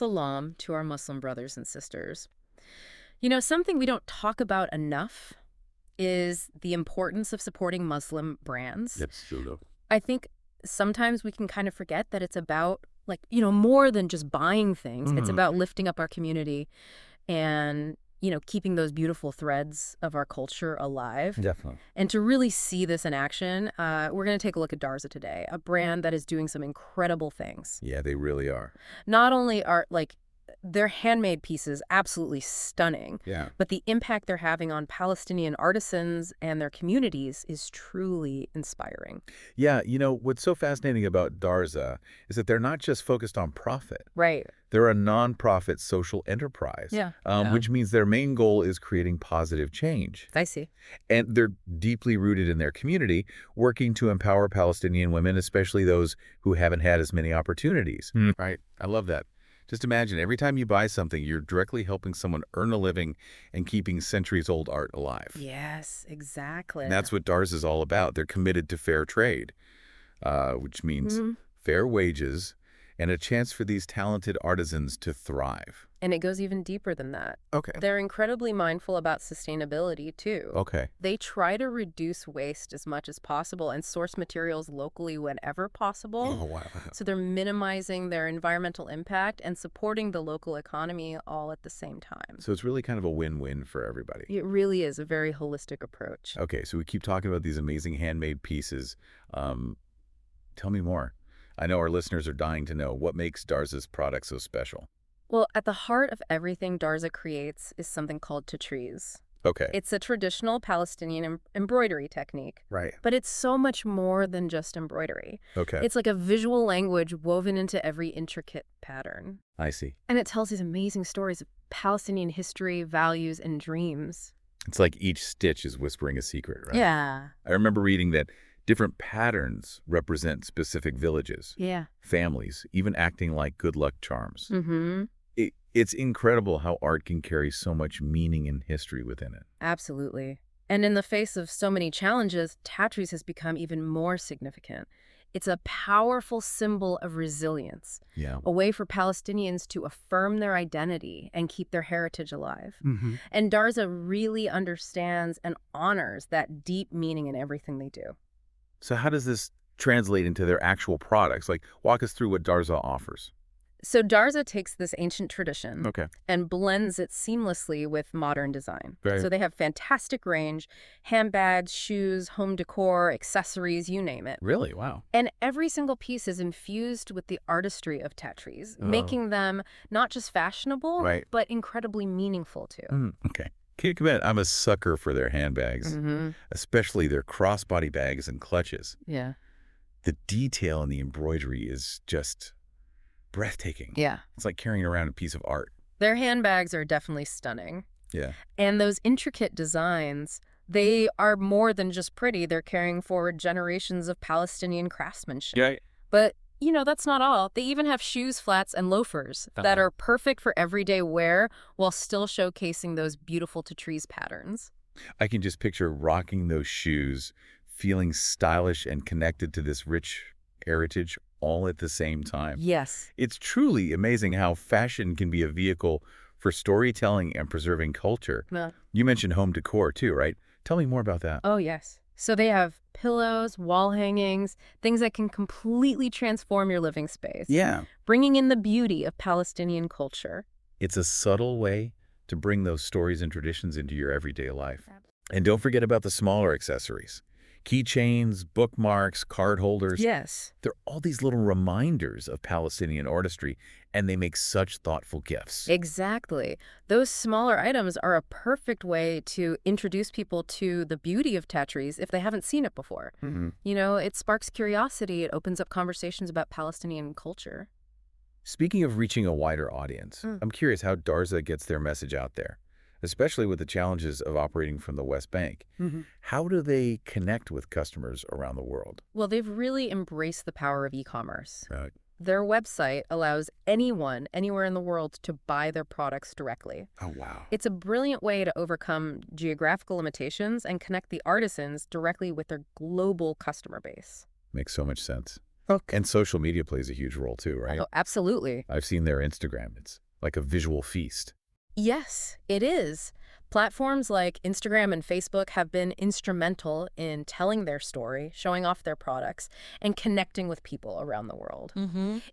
salam to our Muslim brothers and sisters. You know, something we don't talk about enough is the importance of supporting Muslim brands. That's true. I think sometimes we can kind of forget that it's about, more than just buying things. It's about lifting up our community and, keeping those beautiful threads of our culture alive. Definitely. And to really see this in action, we're going to take a look at Darzah today, a brand that is doing some incredible things. Yeah, they really are. Not only are, their handmade pieces absolutely stunning, Yeah. but the impact they're having on Palestinian artisans and their communities is truly inspiring. Yeah, what's so fascinating about Darzah is that they're not just focused on profit. Right. They're a nonprofit social enterprise, Yeah. which means their main goal is creating positive change. I see. And they're deeply rooted in their community, working to empower Palestinian women, especially those who haven't had as many opportunities. Right? I love that. Just imagine, every time you buy something, you're directly helping someone earn a living and keeping centuries-old art alive. Yes, exactly. And that's what Darzah is all about. They're committed to fair trade, which means fair wages and a chance for these talented artisans to thrive. And it goes even deeper than that. Okay. They're incredibly mindful about sustainability, too. Okay. They try to reduce waste as much as possible and source materials locally whenever possible. Oh, wow. So they're minimizing their environmental impact and supporting the local economy all at the same time. So it's really kind of a win-win for everybody. It really is a very holistic approach. Okay, so we keep talking about these amazing handmade pieces. Tell me more. I know our listeners are dying to know what makes Darzah's product so special. Well, at the heart of everything Darzah creates is something called Tatreez. Okay. It's a traditional Palestinian embroidery technique. Right. But it's so much more than just embroidery. Okay. It's like a visual language woven into every intricate pattern. I see. And it tells these amazing stories of Palestinian history, values, and dreams. It's like each stitch is whispering a secret, right? Yeah. I remember reading that different patterns represent specific villages, Yeah. families, even acting like good luck charms. Mm-hmm. It's incredible how art can carry so much meaning and history within it. Absolutely. And in the face of so many challenges, Tatreez has become even more significant. It's a powerful symbol of resilience, Yeah. a way for Palestinians to affirm their identity and keep their heritage alive. Mm-hmm. And Darzah really understands and honors that deep meaning in everything they do. So how does this translate into their actual products? Like, walk us through what Darzah offers. So Darzah takes this ancient tradition Okay. and blends it seamlessly with modern design. Right. So they have fantastic range, handbags, shoes, home decor, accessories, you name it. Really? Wow. And every single piece is infused with the artistry of Tatreez, Oh. making them not just fashionable, Right. but incredibly meaningful too. Okay. Can't commit. I'm a sucker for their handbags, especially their crossbody bags and clutches. Yeah. The detail in the embroidery is just breathtaking. Yeah. It's like carrying around a piece of art. Their handbags are definitely stunning. Yeah. And those intricate designs, they are more than just pretty. They're carrying forward generations of Palestinian craftsmanship. Yeah. But, that's not all. They even have shoes, flats, and loafers that are perfect for everyday wear while still showcasing those beautiful Tatreez patterns. I can just picture rocking those shoes, feeling stylish and connected to this rich heritage all at the same time. Yes. It's truly amazing how fashion can be a vehicle for storytelling and preserving culture. You mentioned home decor too, right? Tell me more about that. Oh, yes. So they have pillows, wall hangings, things that can completely transform your living space. Yeah. Bringing in the beauty of Palestinian culture. It's a subtle way to bring those stories and traditions into your everyday life. And don't forget about the smaller accessories. Keychains, bookmarks, card holders. Yes. They're all these little reminders of Palestinian artistry, and they make such thoughtful gifts. Exactly. Those smaller items are a perfect way to introduce people to the beauty of Tatreez if they haven't seen it before. It sparks curiosity. It opens up conversations about Palestinian culture. Speaking of reaching a wider audience, I'm curious how Darzah gets their message out there, especially with the challenges of operating from the West Bank. How do they connect with customers around the world? Well, they've really embraced the power of e-commerce. Right. Their website allows anyone, anywhere in the world, to buy their products directly. Oh, wow. It's a brilliant way to overcome geographical limitations and connect the artisans directly with their global customer base. Makes so much sense. Okay. And social media plays a huge role too, right? Oh, absolutely. I've seen their Instagram. It's like a visual feast. Yes, it is. Platforms like Instagram and Facebook have been instrumental in telling their story, showing off their products, and connecting with people around the world.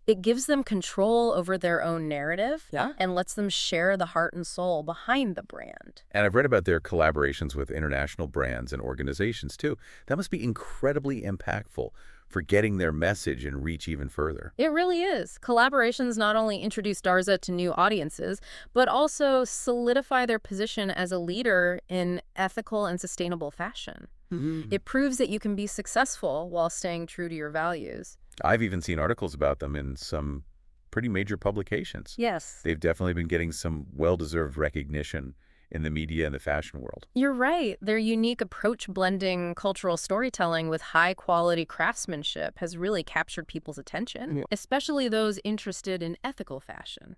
It gives them control over their own narrative and lets them share the heart and soul behind the brand. And I've read about their collaborations with international brands and organizations too. That must be incredibly impactful for getting their message and reach even further. It really is. Collaborations not only introduce Darzah to new audiences, but also solidify their position as a leader in ethical and sustainable fashion. It proves that you can be successful while staying true to your values. I've even seen articles about them in some pretty major publications. Yes. They've definitely been getting some well-deserved recognition in the media and the fashion world. You're right. Their unique approach blending cultural storytelling with high-quality craftsmanship has really captured people's attention, especially those interested in ethical fashion.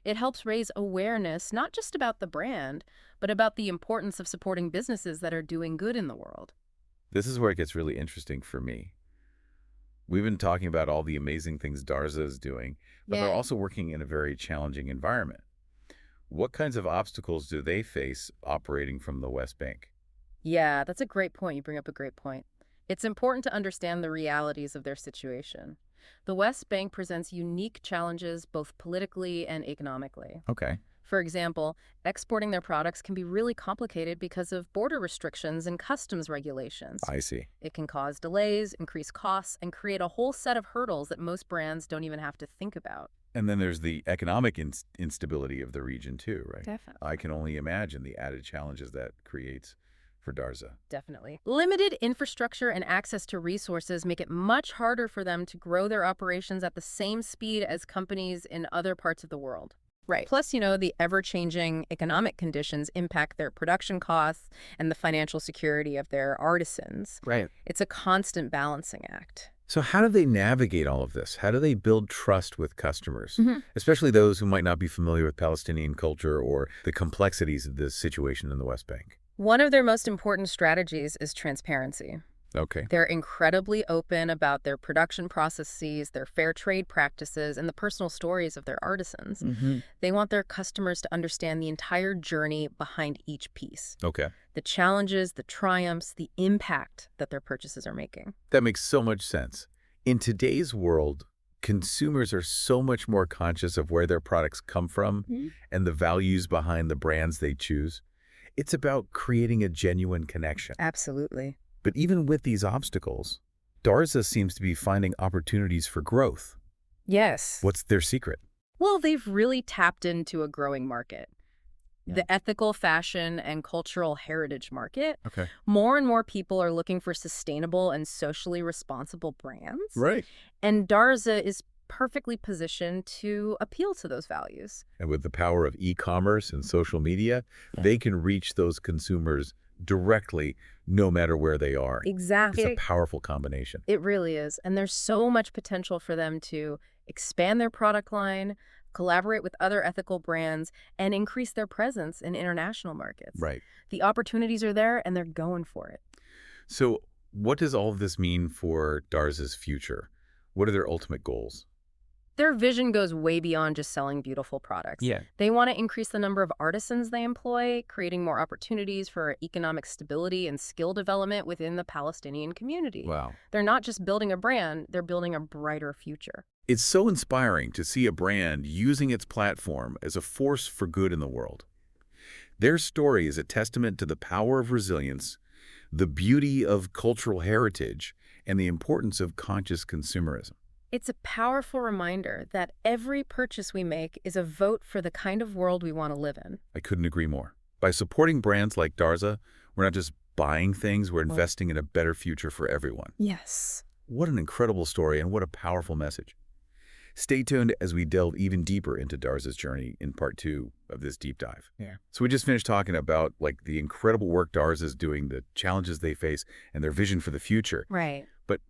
It helps raise awareness not just about the brand, but about the importance of supporting businesses that are doing good in the world. This is where it gets really interesting for me. We've been talking about all the amazing things Darzah is doing, but they're also working in a very challenging environment. What kinds of obstacles do they face operating from the West Bank? Yeah, that's a great point. You bring up a great point. It's important to understand the realities of their situation. The West Bank presents unique challenges both politically and economically. Okay. For example, exporting their products can be really complicated because of border restrictions and customs regulations. I see. It can cause delays, increase costs, and create a whole set of hurdles that most brands don't even have to think about. And then there's the economic instability of the region too, right? Definitely. I can only imagine the added challenges that creates for Darzah. Definitely. Limited infrastructure and access to resources make it much harder for them to grow their operations at the same speed as companies in other parts of the world. Right. Plus, the ever-changing economic conditions impact their production costs and the financial security of their artisans. Right. It's a constant balancing act. So how do they navigate all of this? How do they build trust with customers, especially those who might not be familiar with Palestinian culture or the complexities of this situation in the West Bank? One of their most important strategies is transparency. Okay. They're incredibly open about their production processes, their fair trade practices, and the personal stories of their artisans. They want their customers to understand the entire journey behind each piece. Okay. The challenges, the triumphs, the impact that their purchases are making. That makes so much sense. In today's world, consumers are so much more conscious of where their products come from and the values behind the brands they choose. It's about creating a genuine connection. Absolutely. But even with these obstacles, Darzah seems to be finding opportunities for growth. Yes. What's their secret? Well, they've really tapped into a growing market. The ethical fashion and cultural heritage market. Okay. More and more people are looking for sustainable and socially responsible brands. Right. And Darzah is perfectly positioned to appeal to those values. And with the power of e-commerce and social media, they can reach those consumers directly no matter where they are. Exactly. It's a powerful combination. It really is. And there's so much potential for them to expand their product line, collaborate with other ethical brands, and increase their presence in international markets. Right. The opportunities are there, and they're going for it. So what does all of this mean for Darzah's future? What are their ultimate goals? Their vision goes way beyond just selling beautiful products. They want to increase the number of artisans they employ, creating more opportunities for economic stability and skill development within the Palestinian community. Wow. They're not just building a brand, they're building a brighter future. It's so inspiring to see a brand using its platform as a force for good in the world. Their story is a testament to the power of resilience, the beauty of cultural heritage, and the importance of conscious consumerism. It's a powerful reminder that every purchase we make is a vote for the kind of world we want to live in. I couldn't agree more. By supporting brands like Darzah, we're not just buying things, we're investing in a better future for everyone. Yes. What an incredible story and what a powerful message. Stay tuned as we delve even deeper into Darzah's journey in part 2 of this deep dive. So we just finished talking about the incredible work Darzah is doing, the challenges they face, and their vision for the future. Right. But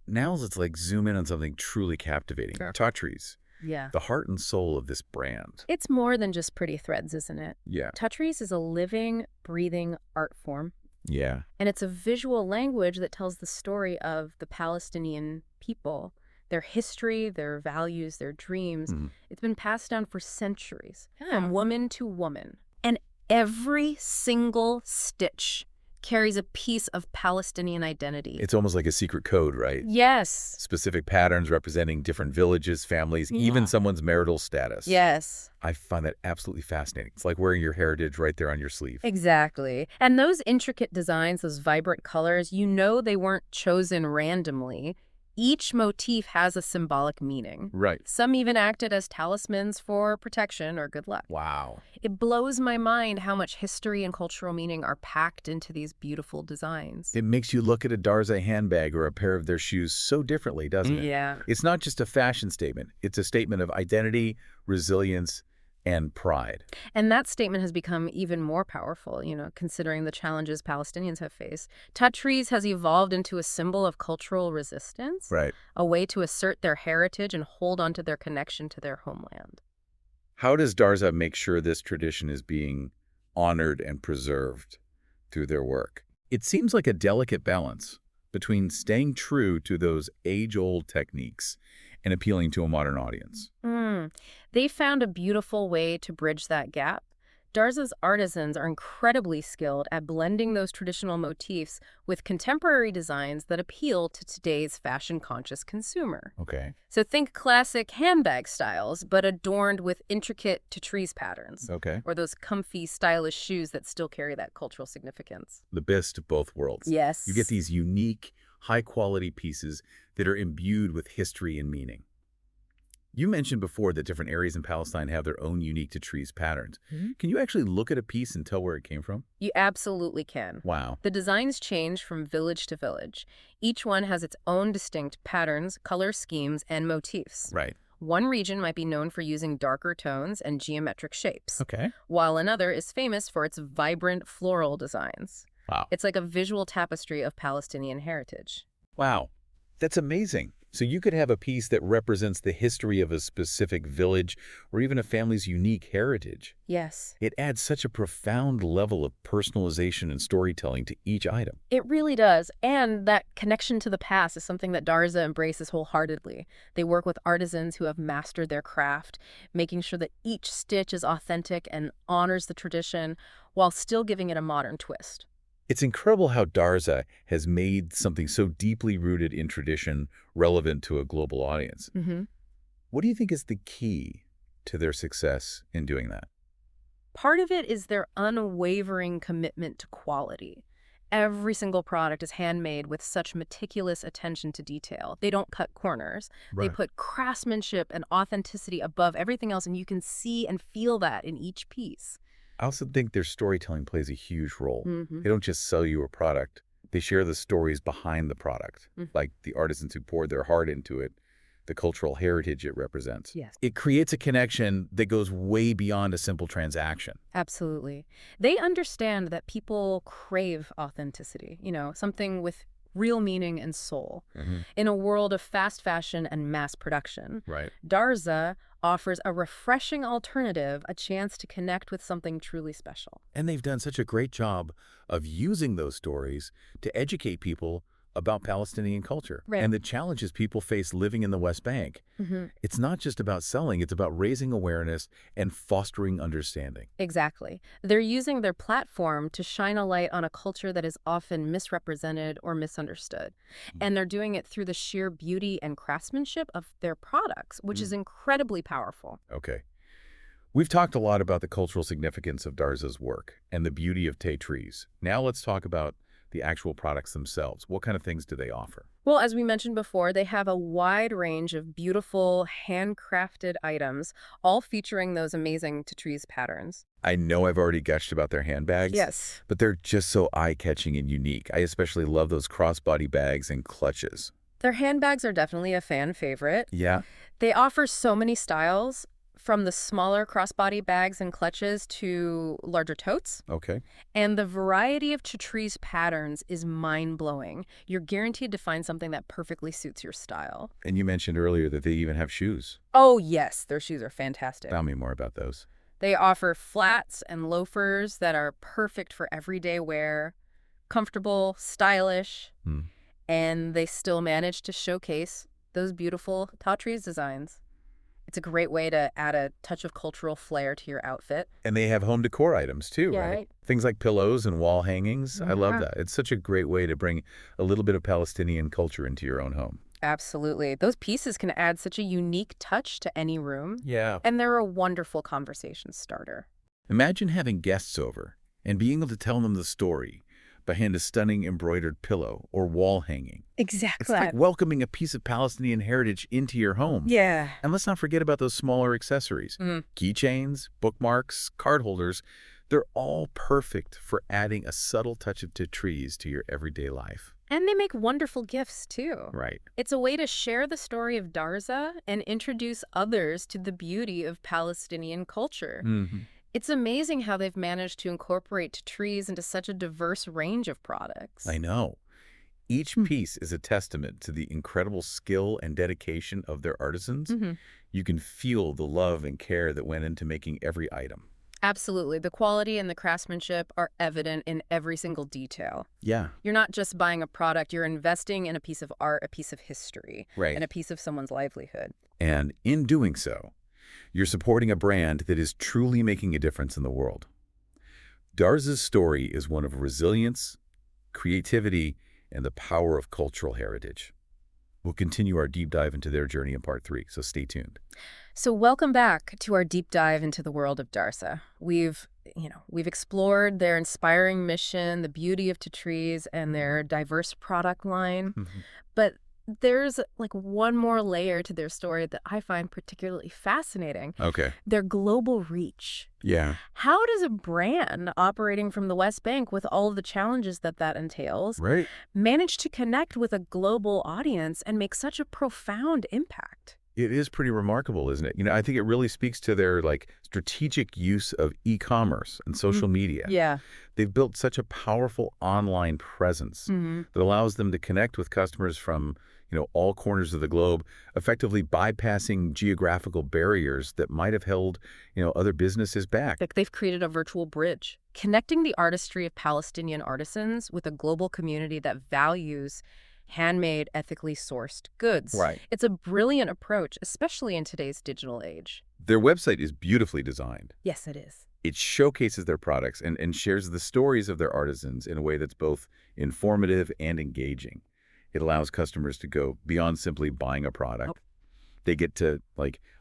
now let's zoom in on something truly captivating. Tatreez. Yeah. The heart and soul of this brand. It's more than just pretty threads, isn't it? Yeah. Tatreez is a living, breathing art form. Yeah. And it's a visual language that tells the story of the Palestinian people, Their history, their values, their dreams, it's been passed down for centuries, from woman to woman. And every single stitch carries a piece of Palestinian identity. It's almost like a secret code, right? Yes. Specific patterns representing different villages, families, even someone's marital status. Yes. I find that absolutely fascinating. It's like wearing your heritage right there on your sleeve. Exactly. And those intricate designs, those vibrant colors, you know they weren't chosen randomly. Each motif has a symbolic meaning. Right. Some even acted as talismans for protection or good luck. Wow. It blows my mind how much history and cultural meaning are packed into these beautiful designs. It makes you look at a Darzah handbag or a pair of their shoes so differently, doesn't it? Yeah. It's not just a fashion statement. It's a statement of identity, resilience, and pride. And that statement has become even more powerful, considering the challenges Palestinians have faced. Tatreez has evolved into a symbol of cultural resistance, Right. a way to assert their heritage and hold on to their connection to their homeland. How does Darzah make sure this tradition is being honored and preserved through their work? It seems like a delicate balance between staying true to those age-old techniques and appealing to a modern audience. They found a beautiful way to bridge that gap. Darzah's artisans are incredibly skilled at blending those traditional motifs with contemporary designs that appeal to today's fashion-conscious consumer. Okay. So think classic handbag styles, but adorned with intricate Tatreez patterns. Okay. Or those comfy, stylish shoes that still carry that cultural significance. The best of both worlds. Yes. You get these unique, high-quality pieces that are imbued with history and meaning. You mentioned before that different areas in Palestine have their own unique Tatreez patterns. Can you actually look at a piece and tell where it came from? You absolutely can. Wow. The designs change from village to village. Each one has its own distinct patterns, color schemes, and motifs. Right. One region might be known for using darker tones and geometric shapes, Okay. while another is famous for its vibrant floral designs. Wow. It's like a visual tapestry of Palestinian heritage. Wow. That's amazing. So you could have a piece that represents the history of a specific village or even a family's unique heritage. Yes. It adds such a profound level of personalization and storytelling to each item. It really does. And that connection to the past is something that Darzah embraces wholeheartedly. They work with artisans who have mastered their craft, making sure that each stitch is authentic and honors the tradition while still giving it a modern twist. It's incredible how Darzah has made something so deeply rooted in tradition relevant to a global audience. What do you think is the key to their success in doing that? Part of it is their unwavering commitment to quality. Every single product is handmade with such meticulous attention to detail. They don't cut corners. They Right. put craftsmanship and authenticity above everything else, and you can see and feel that in each piece. I also think their storytelling plays a huge role. Mm-hmm. They don't just sell you a product. They share the stories behind the product, Mhm. like the artisans who poured their heart into it, the cultural heritage it represents. Yes. It creates a connection that goes way beyond a simple transaction. Absolutely. They understand that people crave authenticity, something with real meaning and soul. In a world of fast fashion and mass production, Right. Darzah offers a refreshing alternative, a chance to connect with something truly special. And they've done such a great job of using those stories to educate people about Palestinian culture Right. and the challenges people face living in the West Bank. It's not just about selling, it's about raising awareness and fostering understanding. Exactly. They're using their platform to shine a light on a culture that is often misrepresented or misunderstood. And they're doing it through the sheer beauty and craftsmanship of their products, which is incredibly powerful. Okay. We've talked a lot about the cultural significance of Darzah's work and the beauty of Tatreez. Now let's talk about the actual products themselves. What kind of things do they offer? Well, as we mentioned before, they have a wide range of beautiful, handcrafted items, all featuring those amazing Tatreez patterns. I know I've already gushed about their handbags, Yes. but they're just so eye-catching and unique. I especially love those crossbody bags and clutches. Their handbags are definitely a fan favorite. Yeah? They offer so many styles, from the smaller crossbody bags and clutches to larger totes. Okay. And the variety of Tatreez patterns is mind-blowing. You're guaranteed to find something that perfectly suits your style. And you mentioned earlier that they even have shoes. Oh, yes, their shoes are fantastic. Tell me more about those. They offer flats and loafers that are perfect for everyday wear, comfortable, stylish, and they still manage to showcase those beautiful Tatreez designs. It's a great way to add a touch of cultural flair to your outfit. And they have home decor items too, Yeah, right? right. Things like pillows and wall hangings. I love Yeah. that. It's such a great way to bring a little bit of Palestinian culture into your own home. Absolutely. Those pieces can add such a unique touch to any room, Yeah. and they're a wonderful conversation starter. Imagine having guests over and being able to tell them the story behind a stunning embroidered pillow or wall hanging. It's Exactly. like welcoming a piece of Palestinian heritage into your home. Yeah. And let's not forget about those smaller accessories. Keychains, bookmarks, card holders. They're all perfect for adding a subtle touch of Tatreez to your everyday life. And they make wonderful gifts, too. Right. It's a way to share the story of Darzah and introduce others to the beauty of Palestinian culture. It's amazing how they've managed to incorporate Tatreez into such a diverse range of products. I know. Each piece is a testament to the incredible skill and dedication of their artisans. You can feel the love and care that went into making every item. Absolutely. The quality and the craftsmanship are evident in every single detail. Yeah. You're not just buying a product, you're investing in a piece of art, a piece of history, Right. and a piece of someone's livelihood. And in doing so, you're supporting a brand that is truly making a difference in the world. Darzah's story is one of resilience, creativity, and the power of cultural heritage. We'll continue our deep dive into their journey in part 3, so stay tuned. So welcome back to our deep dive into the world of Darzah. We've explored their inspiring mission, the beauty of Tatreez, and their diverse product line. But there's like one more layer to their story that I find particularly fascinating. Okay. Their global reach. Yeah. How does a brand operating from the West Bank with all of the challenges that entails Right. manage to connect with a global audience and make such a profound impact? It is pretty remarkable, isn't it? I think it really speaks to their strategic use of e-commerce and social media. Yeah. They've built such a powerful online presence that allows them to connect with customers from, all corners of the globe, effectively bypassing geographical barriers that might have held, other businesses back. Like they've created a virtual bridge, connecting the artistry of Palestinian artisans with a global community that values handmade, ethically sourced goods. Right. It's a brilliant approach, especially in today's digital age. Their website is beautifully designed. Yes, it is. It showcases their products and shares the stories of their artisans in a way that's both informative and engaging. It allows customers to go beyond simply buying a product. They get to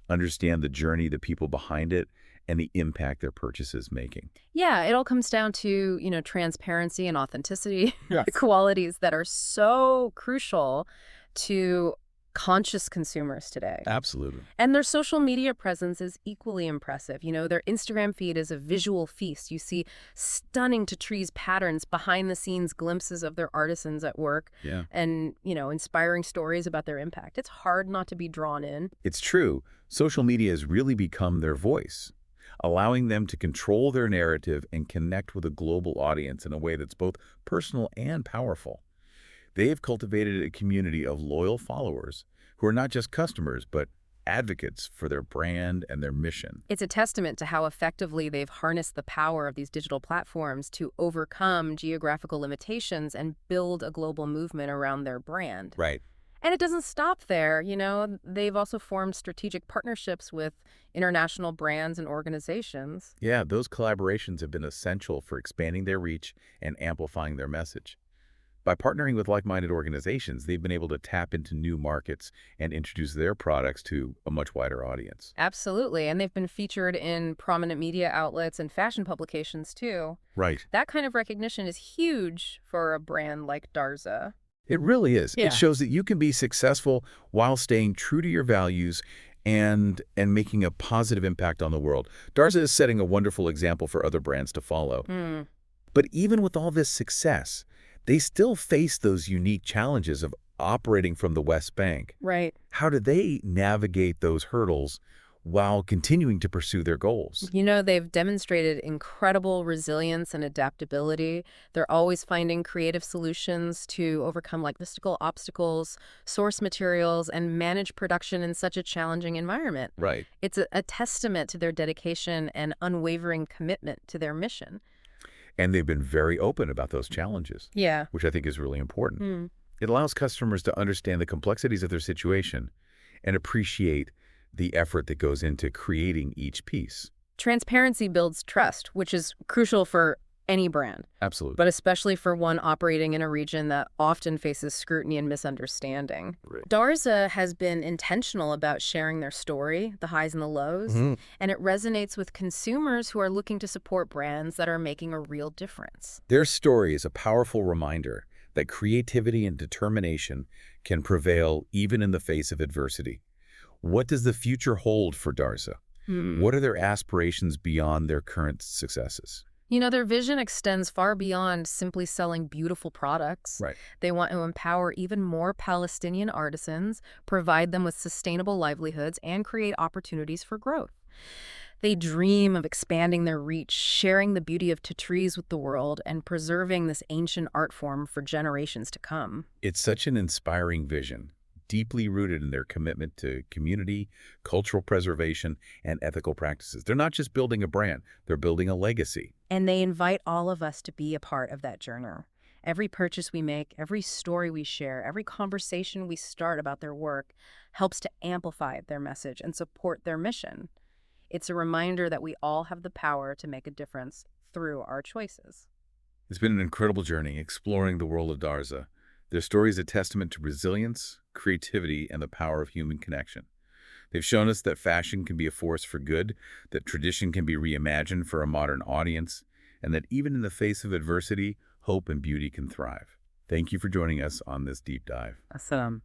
understand the journey, the people behind it, and the impact their purchase is making. Yeah, it all comes down to, transparency and authenticity, Yes. qualities that are so crucial to conscious consumers today. Absolutely. And their social media presence is equally impressive. Their Instagram feed is a visual feast. You see stunning Tatreez patterns, behind-the-scenes glimpses of their artisans at work, Yeah. and, inspiring stories about their impact. It's hard not to be drawn in. It's true. Social media has really become their voice, allowing them to control their narrative and connect with a global audience in a way that's both personal and powerful. They have cultivated a community of loyal followers who are not just customers, but advocates for their brand and their mission. It's a testament to how effectively they've harnessed the power of these digital platforms to overcome geographical limitations and build a global movement around their brand. Right. And it doesn't stop there. They've also formed strategic partnerships with international brands and organizations. Yeah, those collaborations have been essential for expanding their reach and amplifying their message. By partnering with like-minded organizations, they've been able to tap into new markets and introduce their products to a much wider audience. Absolutely. And they've been featured in prominent media outlets and fashion publications, too. Right. That kind of recognition is huge for a brand like Darzah. It really is. Yeah. It shows that you can be successful while staying true to your values and making a positive impact on the world. Darzah is setting a wonderful example for other brands to follow. But even with all this success, they still face those unique challenges of operating from the West Bank. Right. How do they navigate those hurdles while continuing to pursue their goals? They've demonstrated incredible resilience and adaptability. They're always finding creative solutions to overcome logistical obstacles, source materials, and manage production in such a challenging environment. Right. It's a testament to their dedication and unwavering commitment to their mission. And they've been very open about those challenges. Yeah. Which I think is really important. It allows customers to understand the complexities of their situation and appreciate the effort that goes into creating each piece. Transparency builds trust, which is crucial for any brand, Absolutely. but especially for one operating in a region that often faces scrutiny and misunderstanding. Right. Darzah has been intentional about sharing their story, the highs and the lows, and it resonates with consumers who are looking to support brands that are making a real difference. Their story is a powerful reminder that creativity and determination can prevail even in the face of adversity. What does the future hold for Darzah? What are their aspirations beyond their current successes? You know, their vision extends far beyond simply selling beautiful products. Right. They want to empower even more Palestinian artisans, provide them with sustainable livelihoods, and create opportunities for growth. They dream of expanding their reach, sharing the beauty of Tatreez with the world, and preserving this ancient art form for generations to come. It's such an inspiring vision, deeply rooted in their commitment to community, cultural preservation, and ethical practices. They're not just building a brand, they're building a legacy. And they invite all of us to be a part of that journey. Every purchase we make, every story we share, every conversation we start about their work helps to amplify their message and support their mission. It's a reminder that we all have the power to make a difference through our choices. It's been an incredible journey exploring the world of Darzah. Their story is a testament to resilience, creativity, and the power of human connection. They've shown us that fashion can be a force for good, that tradition can be reimagined for a modern audience, and that even in the face of adversity, hope and beauty can thrive. Thank you for joining us on this deep dive. Assalam.